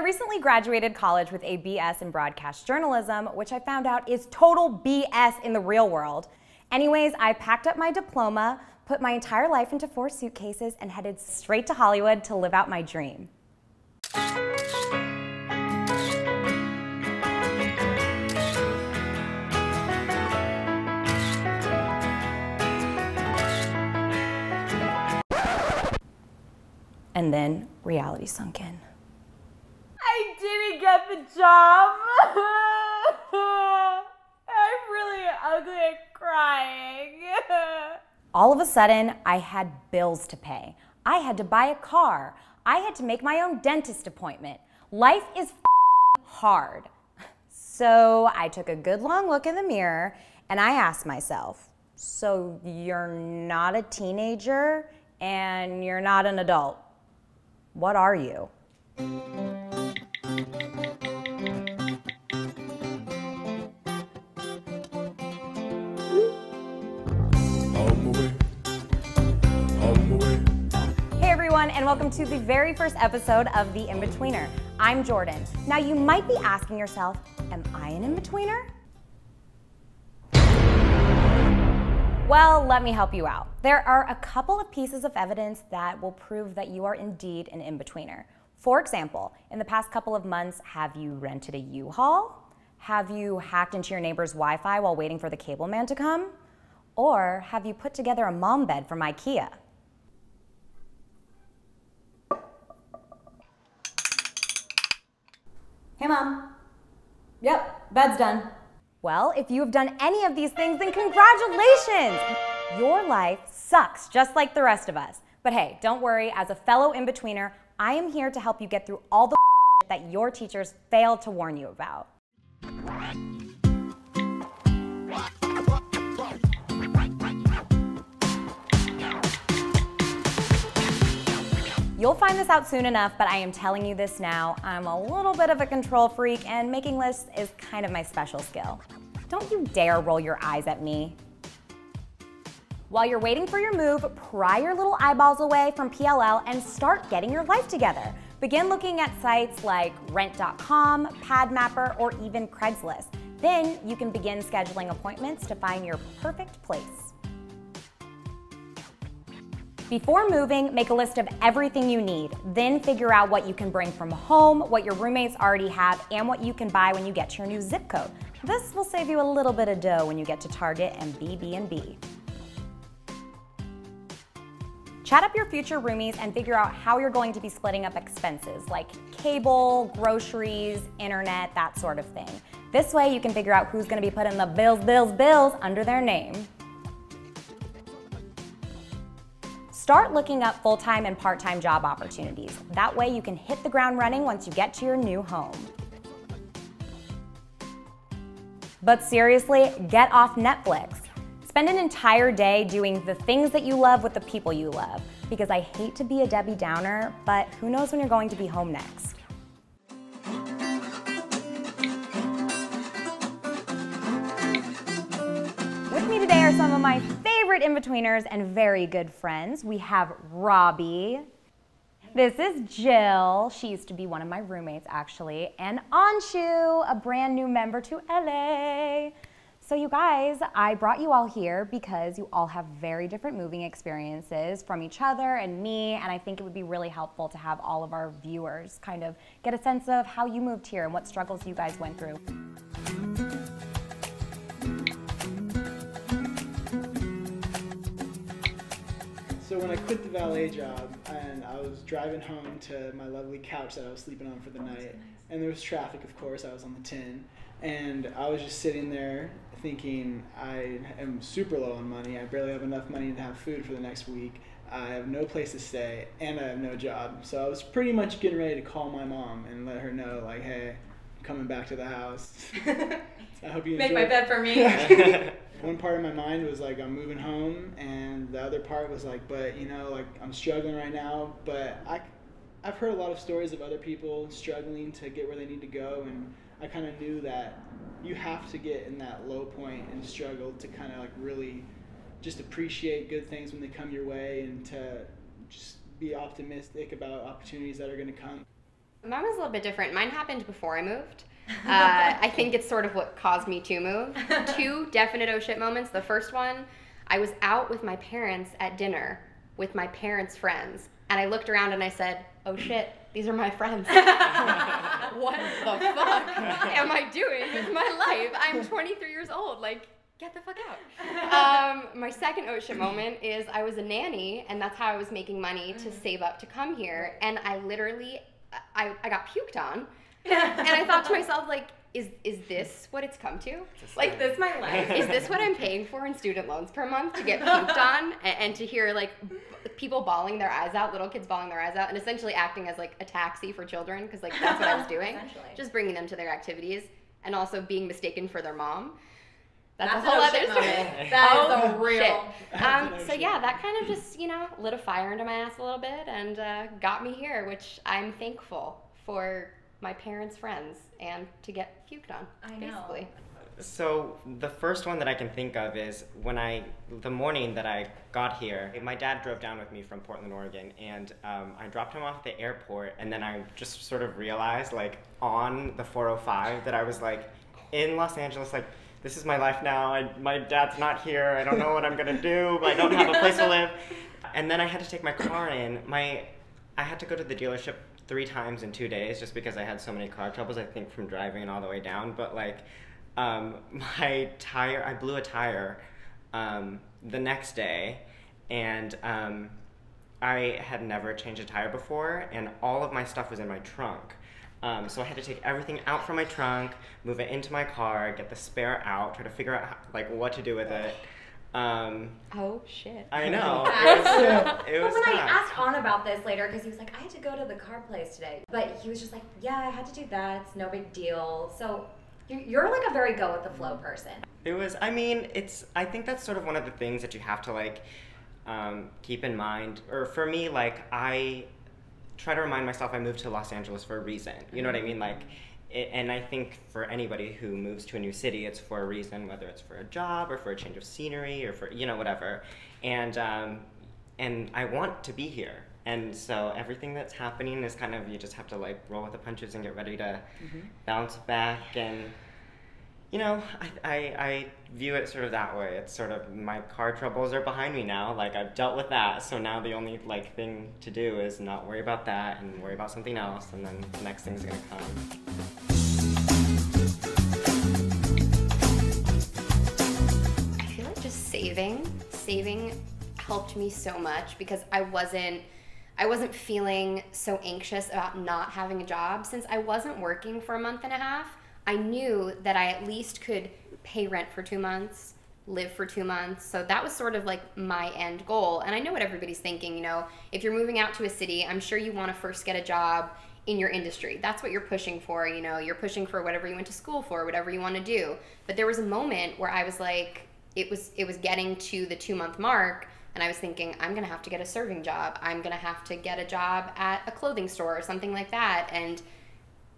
recently graduated college with a BS in broadcast journalism, which I found out is total BS in the real world. Anyways, I packed up my diploma, put my entire life into 4 suitcases, and headed straight to Hollywood to live out my dream. And then reality sunk in. I didn't get the job. I'm really ugly and crying. All of a sudden, I had bills to pay. I had to buy a car. I had to make my own dentist appointment. Life is hard. So I took a good long look in the mirror and I asked myself, so you're not a teenager and you're not an adult. What are you? Hey everyone, and welcome to the very first episode of the Inbtwnr. I'm Jordan. Now you might be asking yourself, am I an Inbtwnr? Well, let me help you out. There are a couple of pieces of evidence that will prove that you are indeed an Inbtwnr. For example, in the past couple of months, have you rented a U-Haul? Have you hacked into your neighbor's Wi-Fi while waiting for the cable man to come? Or have you put together a mom bed from IKEA? Hey Mom. Yep, bed's done. Well, if you have done any of these things, then congratulations! Your life sucks just like the rest of us. But hey, don't worry, as a fellow Inbtwnr, I am here to help you get through all the that your teachers failed to warn you about. You'll find this out soon enough, but I am telling you this now. I'm a little bit of a control freak, and making lists is kind of my special skill. Don't you dare roll your eyes at me. While you're waiting for your move, pry your little eyeballs away from PLL and start getting your life together. Begin looking at sites like rent.com, PadMapper, or even Craigslist. Then you can begin scheduling appointments to find your perfect place. Before moving, make a list of everything you need. Then figure out what you can bring from home, what your roommates already have, and what you can buy when you get to your new zip code. This will save you a little bit of dough when you get to Target and BB&B. Chat up your future roomies and figure out how you're going to be splitting up expenses like cable, groceries, internet, that sort of thing. This way you can figure out who's going to be putting the bills under their name. Start looking up full-time and part-time job opportunities. That way you can hit the ground running once you get to your new home. But seriously, get off Netflix. Spend an entire day doing the things that you love with the people you love. Because I hate to be a Debbie Downer, but who knows when you're going to be home next. With me today are some of my favorite Inbtwners and very good friends. We have Robbie. This is Jill. She used to be one of my roommates, actually. And Anshu, a brand new member to LA. So you guys, I brought you all here because you all have very different moving experiences from each other and me, and I think it would be really helpful to have all of our viewers kind of get a sense of how you moved here and what struggles you guys went through. So when I quit the valet job and I was driving home to my lovely couch that I was sleeping on for the night, and there was traffic, of course, I was on the 10, and I was just sitting there thinking I am super low on money, I barely have enough money to have food for the next week, I have no place to stay, and I have no job. So I was pretty much getting ready to call my mom and let her know, like, hey, I'm coming back to the house. I hope you make my bed for me. One part of my mind was like, I'm moving home, and the other part was like, but you know, like I'm struggling right now, but I've heard a lot of stories of other people struggling to get where they need to go, and I kind of knew that you have to get in that low point and struggle to kind of like really just appreciate good things when they come your way and to just be optimistic about opportunities that are going to come. Mine was a little bit different. Mine happened before I moved. I think it's sort of what caused me to move. 2 definite oh shit moments. The first one, I was out with my parents at dinner with my parents' friends, and I looked around and I said, oh shit, these are my friends. What the fuck am I doing with my life? I'm 23 years old, like, get the fuck out. My second oh shit moment is I was a nanny, and that's how I was making money to save up to come here, and I literally, I got puked on. And I thought to myself, like, is this what it's come to? Like, this my life. Is this what I'm paying for in student loans per month to get puked on and to hear, like, people bawling their eyes out, little kids bawling their eyes out, and essentially acting as, like, a taxi for children, because, like, that's what I was doing. Just bringing them to their activities and also being mistaken for their mom. That's a whole other story. That is a real. So yeah, that kind of just, you know, lit a fire into my ass a little bit and got me here, which I'm thankful for my parents' friends and to get puked on, basically. So the first one that I can think of is the morning that I got here, my dad drove down with me from Portland, Oregon, and I dropped him off at the airport, and then I just sort of realized, like, on the 405 that I was, like, in Los Angeles, like, this is my life now, my dad's not here, I don't know what I'm gonna do, I don't have a place to live. And then I had to take my car in. I had to go to the dealership 3 times in 2 days just because I had so many car troubles, I think, from driving all the way down. But, like, my tire, I blew a tire the next day, and I had never changed a tire before, and all of my stuff was in my trunk. So I had to take everything out from my trunk, move it into my car, get the spare out, try to figure out what to do with it. Oh shit. I know. It was when tough. I asked On about this later, because he was like, I had to go to the car place today, but he was just like, yeah, I had to do that, it's no big deal. So you're like a very go with the flow person. It was, I mean, I think that's sort of one of the things that you have to, like, keep in mind. Or for me, like, I try to remind myself I moved to Los Angeles for a reason. You know what I mean? Like, and I think for anybody who moves to a new city, it's for a reason, whether it's for a job or for a change of scenery or for, you know, whatever. And I want to be here. And so everything that's happening is kind of, you just have to, like, roll with the punches and get ready to bounce back. And, you know, I view it sort of that way. It's sort of, my car troubles are behind me now. Like, I've dealt with that. So now the only, like, thing to do is not worry about that and worry about something else. And then the next thing's gonna come. I feel like just saving helped me so much because I wasn't feeling so anxious about not having a job. Since I wasn't working for a month and a half, I knew that I at least could pay rent for 2 months, live for 2 months. So that was sort of like my end goal. And I know what everybody's thinking, you know, if you're moving out to a city, I'm sure you want to first get a job in your industry. That's what you're pushing for, you know, you're pushing for whatever you went to school for, whatever you want to do. But there was a moment where I was like, it was getting to the 2-month mark, and I was thinking, I'm gonna have to get a serving job. I'm gonna have to get a job at a clothing store or something like that. And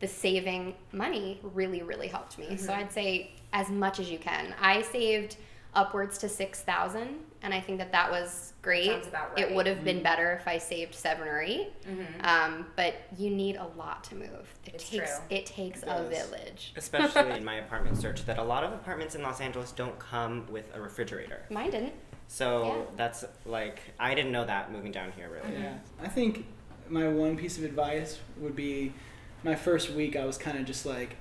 the saving money really, really helped me. So I'd say as much as you can. I saved upwards to $6,000, and I think that was great. Sounds about right. It would have been better if I saved 7 or 8. But you need a lot to move. It takes a village. Especially in my apartment search, that a lot of apartments in Los Angeles don't come with a refrigerator. Mine didn't. So that's, like, I didn't know that moving down here, really. Yeah. I think my one piece of advice would be, my first week I was kind of just like,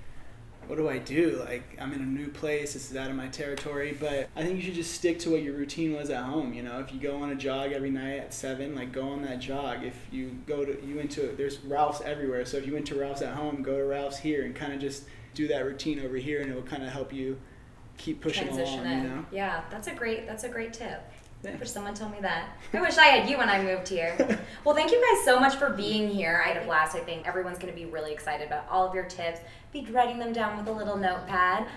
what do I do? Like, I'm in a new place, this is out of my territory, but I think you should just stick to what your routine was at home, you know? If you go on a jog every night at 7, like, go on that jog. If you there's Ralph's everywhere, so if you went to Ralph's at home, go to Ralph's here and kind of just do that routine over here, and it will kind of help you keep pushing along, you know? Yeah, that's a great tip. I wish someone told me that. I wish I had you when I moved here. Well, thank you guys so much for being here. I had a blast. I think everyone's going to be really excited about all of your tips. Be writing them down with a little notepad.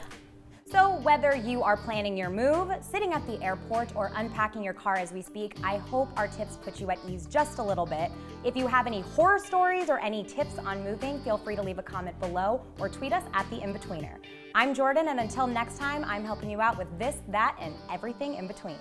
So whether you are planning your move, sitting at the airport, or unpacking your car as we speak, I hope our tips put you at ease just a little bit. If you have any horror stories or any tips on moving, feel free to leave a comment below or tweet us at The Inbtwnr. I'm Jordan, and until next time, I'm helping you out with this, that, and everything in between.